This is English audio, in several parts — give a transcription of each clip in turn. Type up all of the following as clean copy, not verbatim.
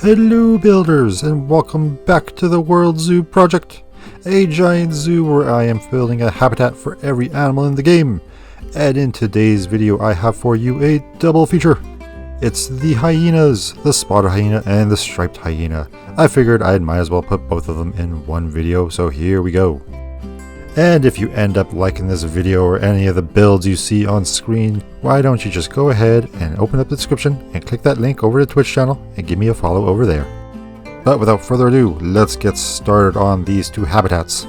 Hello builders, and welcome back to the World Zoo project, a giant zoo where I am building a habitat for every animal in the game. And in today's video I have for you a double feature. It's the hyenas, the spotted hyena and the striped hyena. I figured I might as well put both of them in one video, so here we go. And if you end up liking this video or any of the builds you see on screen, why don't you just go ahead and open up the description and click that link over to the Twitch channel and give me a follow over there. But without further ado, let's get started on these two habitats.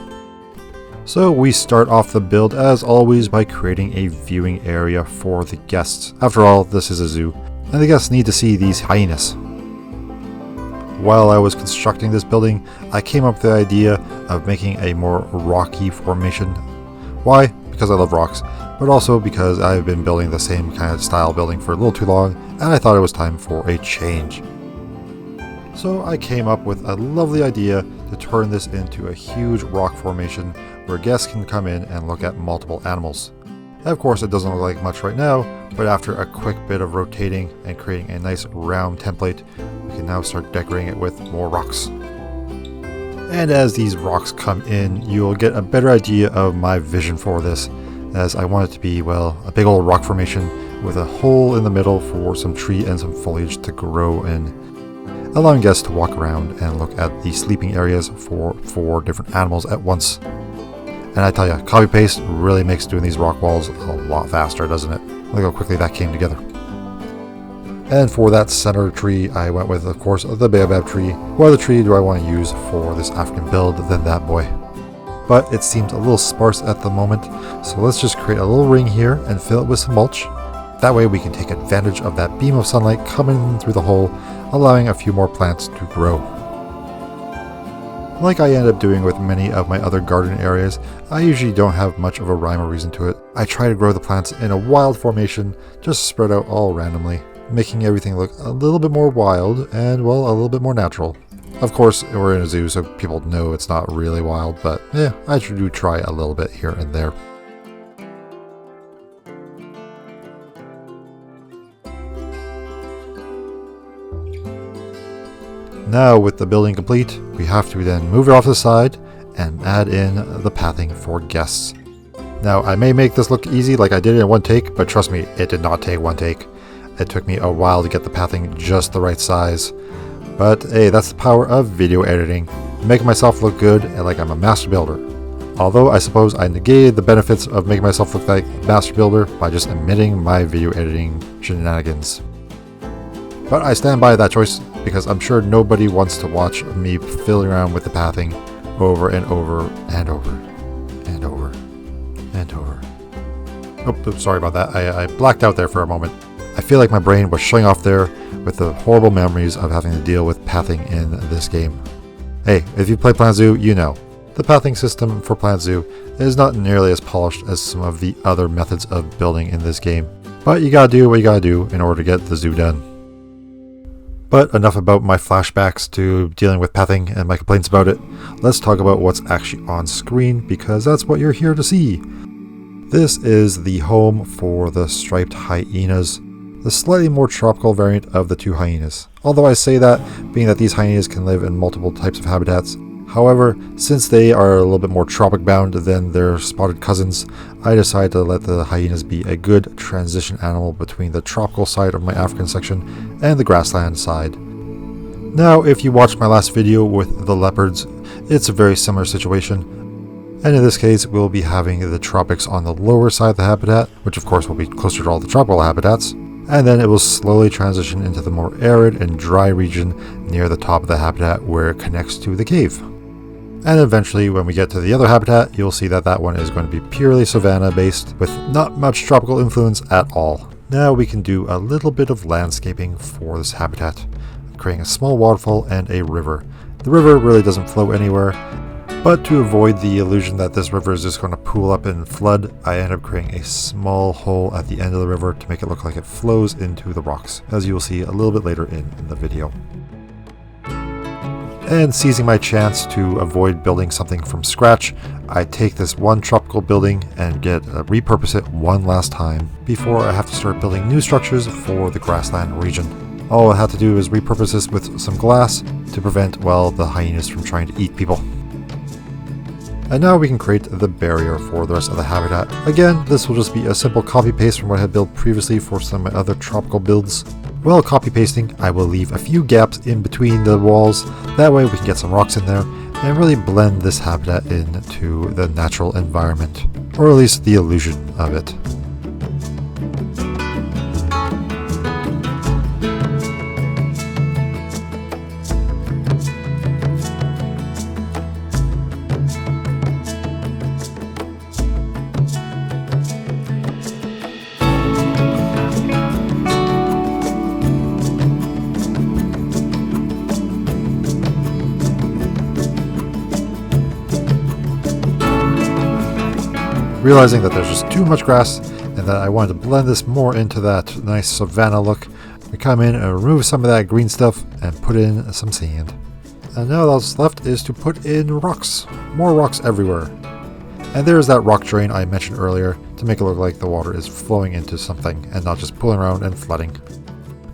So we start off the build as always by creating a viewing area for the guests. After all, this is a zoo, and the guests need to see these hyenas. While I was constructing this building, I came up with the idea of making a more rocky formation. Why? Because I love rocks, but also because I've been building the same kind of style building for a little too long, and I thought it was time for a change. So I came up with a lovely idea to turn this into a huge rock formation where guests can come in and look at multiple animals. Of course, it doesn't look like much right now, but after a quick bit of rotating and creating a nice round template, we can now start decorating it with more rocks. And as these rocks come in, you'll get a better idea of my vision for this, as I want it to be, well, a big old rock formation with a hole in the middle for some tree and some foliage to grow in, allowing guests to walk around and look at the sleeping areas for 4 different animals at once. And I tell you, copy paste really makes doing these rock walls a lot faster, doesn't it? Look how quickly that came together. And for that center tree, I went with, of course, the baobab tree. What other tree do I want to use for this African build than that boy? But it seems a little sparse at the moment, so let's just create a little ring here and fill it with some mulch. That way we can take advantage of that beam of sunlight coming through the hole, allowing a few more plants to grow. Like I end up doing with many of my other garden areas, I usually don't have much of a rhyme or reason to it. I try to grow the plants in a wild formation, just spread out all randomly, making everything look a little bit more wild and, well, a little bit more natural. Of course, we're in a zoo, so people know it's not really wild, but yeah, I do try a little bit here and there. Now with the building complete, we have to then move it off to the side and add in the pathing for guests. Now I may make this look easy like I did it in one take, but trust me, it did not take one take. It took me a while to get the pathing just the right size. But hey, that's the power of video editing, making myself look good and like I'm a master builder. Although I suppose I negated the benefits of making myself look like a master builder by just omitting my video editing shenanigans. But I stand by that choice because I'm sure nobody wants to watch me fiddling around with the pathing over and over and over and over and over. Oh, sorry about that. I blacked out there for a moment. I feel like my brain was shutting off there with the horrible memories of having to deal with pathing in this game. Hey, if you play Plant Zoo, you know. The pathing system for Plant Zoo is not nearly as polished as some of the other methods of building in this game. But you gotta do what you gotta do in order to get the zoo done. But enough about my flashbacks to dealing with pathing and my complaints about it. Let's talk about what's actually on screen, because that's what you're here to see. This is the home for the striped hyenas, the slightly more tropical variant of the 2 hyenas. Although I say that, being that these hyenas can live in multiple types of habitats. However, since they are a little bit more tropic bound than their spotted cousins, I decided to let the hyenas be a good transition animal between the tropical side of my African section and the grassland side. Now, if you watched my last video with the leopards, it's a very similar situation. And in this case, we'll be having the tropics on the lower side of the habitat, which of course will be closer to all the tropical habitats. And then it will slowly transition into the more arid and dry region near the top of the habitat where it connects to the cave. And eventually, when we get to the other habitat, you'll see that that one is going to be purely savanna based with not much tropical influence at all. Now we can do a little bit of landscaping for this habitat, creating a small waterfall and a river. The river really doesn't flow anywhere, but to avoid the illusion that this river is just going to pool up and flood, I end up creating a small hole at the end of the river to make it look like it flows into the rocks, as you will see a little bit later in the video. And seizing my chance to avoid building something from scratch, I take this one tropical building and repurpose it one last time before I have to start building new structures for the grassland region. All I have to do is repurpose this with some glass to prevent, well, the hyenas from trying to eat people. And now we can create the barrier for the rest of the habitat. Again, this will just be a simple copy paste from what I had built previously for some of my other tropical builds. While copy pasting, I will leave a few gaps in between the walls, that way we can get some rocks in there and really blend this habitat into the natural environment, or at least the illusion of it. Realizing that there's just too much grass and that I wanted to blend this more into that nice savanna look, we come in and remove some of that green stuff and put in some sand. And now all that's left is to put in rocks. More rocks everywhere. And there's that rock drain I mentioned earlier to make it look like the water is flowing into something and not just pulling around and flooding.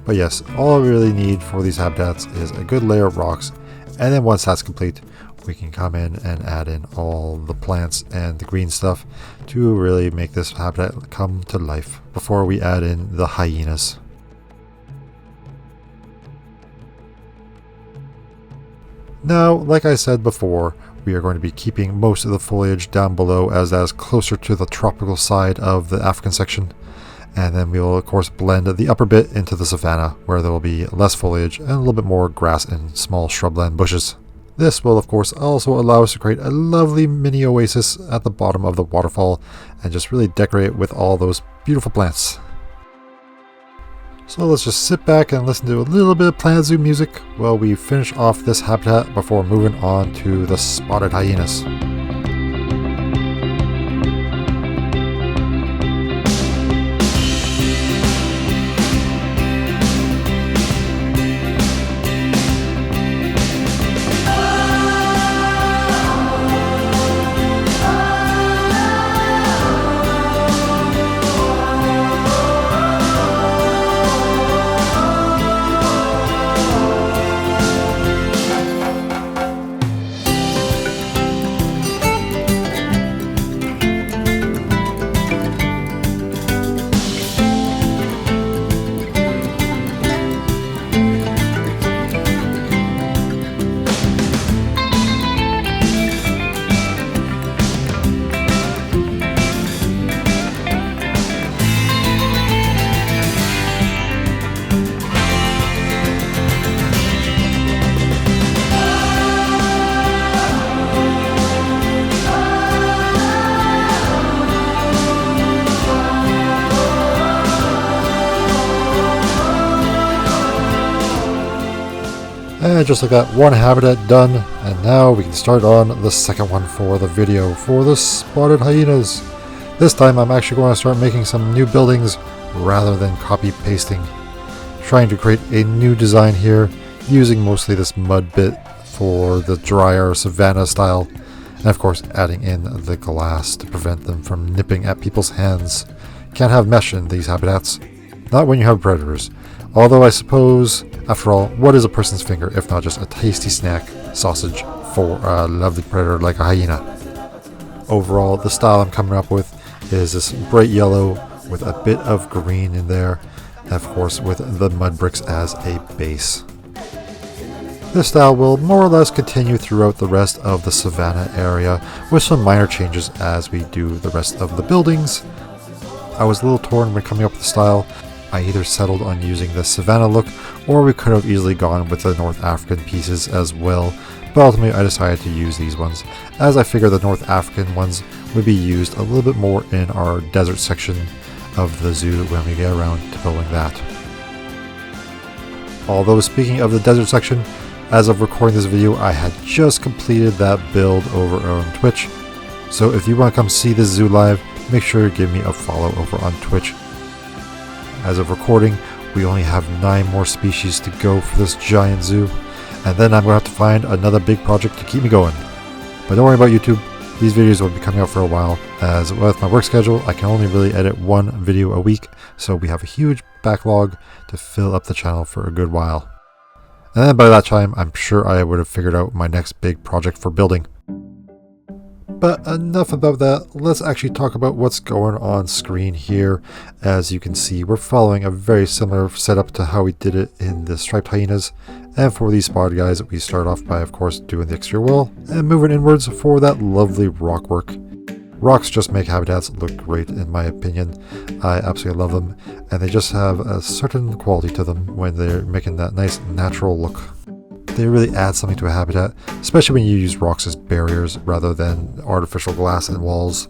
But yes, all I really need for these habitats is a good layer of rocks, and then once that's complete, we can come in and add in all the plants and the green stuff to really make this habitat come to life before we add in the hyenas. Now, like I said before, we are going to be keeping most of the foliage down below as that is closer to the tropical side of the African section. And then we will of course blend the upper bit into the savanna where there will be less foliage and a little bit more grass and small shrubland bushes. This will of course also allow us to create a lovely mini oasis at the bottom of the waterfall and just really decorate it with all those beautiful plants. So let's just sit back and listen to a little bit of Planet Zoo music while we finish off this habitat before moving on to the spotted hyenas. And just like that, one habitat done, and now we can start on the second one for the video for the spotted hyenas. This time I'm actually going to start making some new buildings rather than copy pasting. Trying to create a new design here using mostly this mud bit for the drier savanna style, and of course adding in the glass to prevent them from nipping at people's hands. Can't have mesh in these habitats, not when you have predators. Although I suppose, after all, what is a person's finger if not just a tasty snack sausage for a lovely predator like a hyena? Overall, the style I'm coming up with is this bright yellow with a bit of green in there, and of course with the mud bricks as a base. This style will more or less continue throughout the rest of the savanna area with some minor changes as we do the rest of the buildings. I was a little torn when coming up with the style. I either settled on using the savanna look, or we could have easily gone with the North African pieces as well, but ultimately I decided to use these ones, as I figure the North African ones would be used a little bit more in our desert section of the zoo when we get around to building that. Although speaking of the desert section, as of recording this video I had just completed that build over on Twitch, so if you want to come see this zoo live, make sure you give me a follow over on Twitch. As of recording, we only have 9 more species to go for this giant zoo, and then I'm going to have to find another big project to keep me going. But don't worry about YouTube, These videos will be coming out for a while, as with my work schedule, I can only really edit one video a week, so we have a huge backlog to fill up the channel for a good while. And then by that time, I'm sure I would have figured out my next big project for building. But enough about that, let's actually talk about what's going on screen here. As you can see, we're following a very similar setup to how we did it in the striped hyenas. And for these spotted guys, we start off by, of course, doing the exterior wall and moving inwards for that lovely rock work. Rocks just make habitats look great in my opinion. I absolutely love them, and they just have a certain quality to them when they're making that nice natural look. They really add something to a habitat, especially when you use rocks as barriers rather than artificial glass and walls.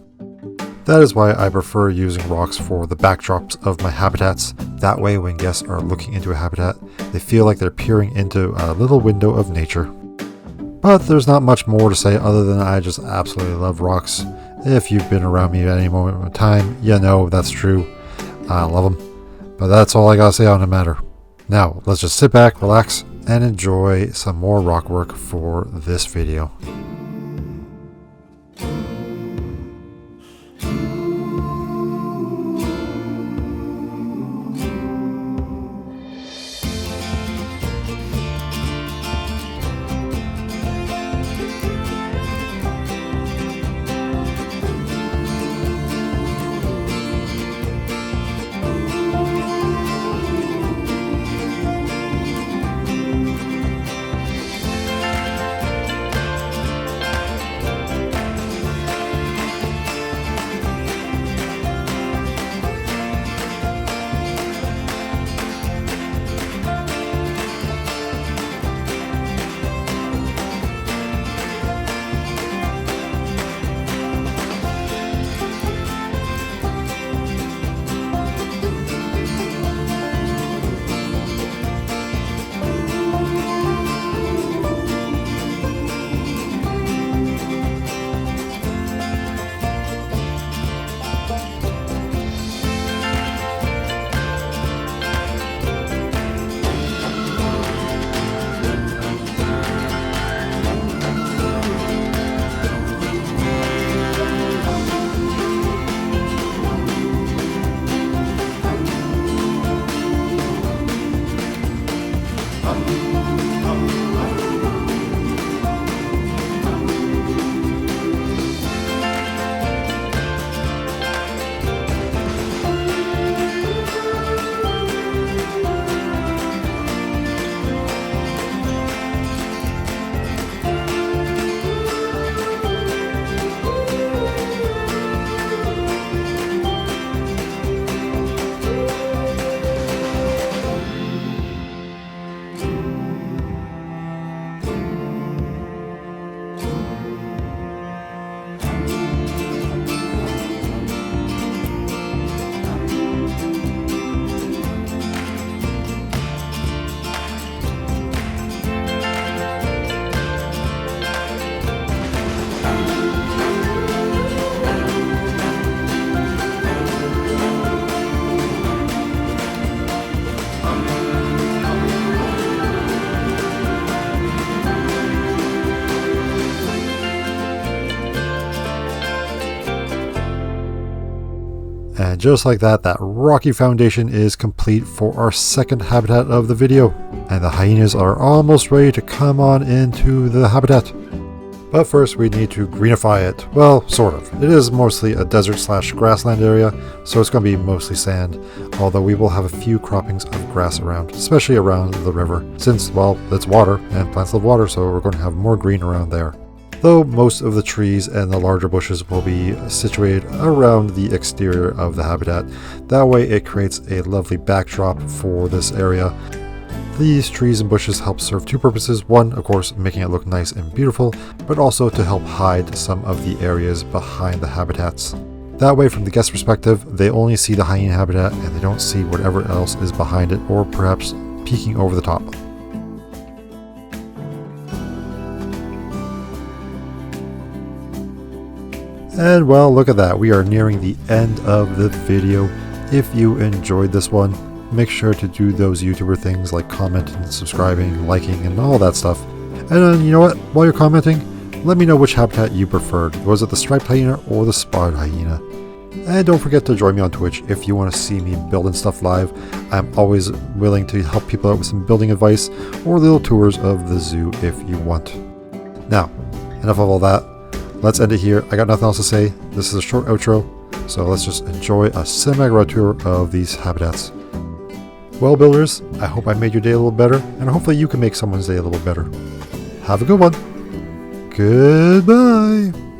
That is why I prefer using rocks for the backdrops of my habitats. That way when guests are looking into a habitat, they feel like they're peering into a little window of nature. But there's not much more to say other than I just absolutely love rocks. If you've been around me at any moment in time, you know that's true. I love them. But that's all I gotta say on the matter. Now, let's just sit back, relax, and enjoy some more rock work for this video. And just like that, that rocky foundation is complete for our second habitat of the video. And the hyenas are almost ready to come on into the habitat. But first we need to greenify it. Well, sort of. It is mostly a desert slash grassland area, so it's going to be mostly sand. Although we will have a few croppings of grass around, especially around the river. Since, well, it's water, and plants love water, so we're going to have more green around there. Though most of the trees and the larger bushes will be situated around the exterior of the habitat. That way it creates a lovely backdrop for this area. These trees and bushes help serve two purposes. One, of course, making it look nice and beautiful, but also to help hide some of the areas behind the habitats. That way, from the guest perspective, they only see the hyena habitat and they don't see whatever else is behind it or perhaps peeking over the top. And well, look at that. We are nearing the end of the video. If you enjoyed this one, make sure to do those YouTuber things like commenting, subscribing, liking, and all that stuff. And then, you know what? While you're commenting, Let me know which habitat you preferred. Was it the striped hyena or the spotted hyena? And don't forget to join me on Twitch if you want to see me building stuff live. I'm always willing to help people out with some building advice or little tours of the zoo if you want. Now, enough of all that. Let's end it here. I got nothing else to say. This is a short outro, so let's just enjoy a cinematic road tour of these habitats. Well, builders, I hope I made your day a little better, and hopefully you can make someone's day a little better. Have a good one. Goodbye.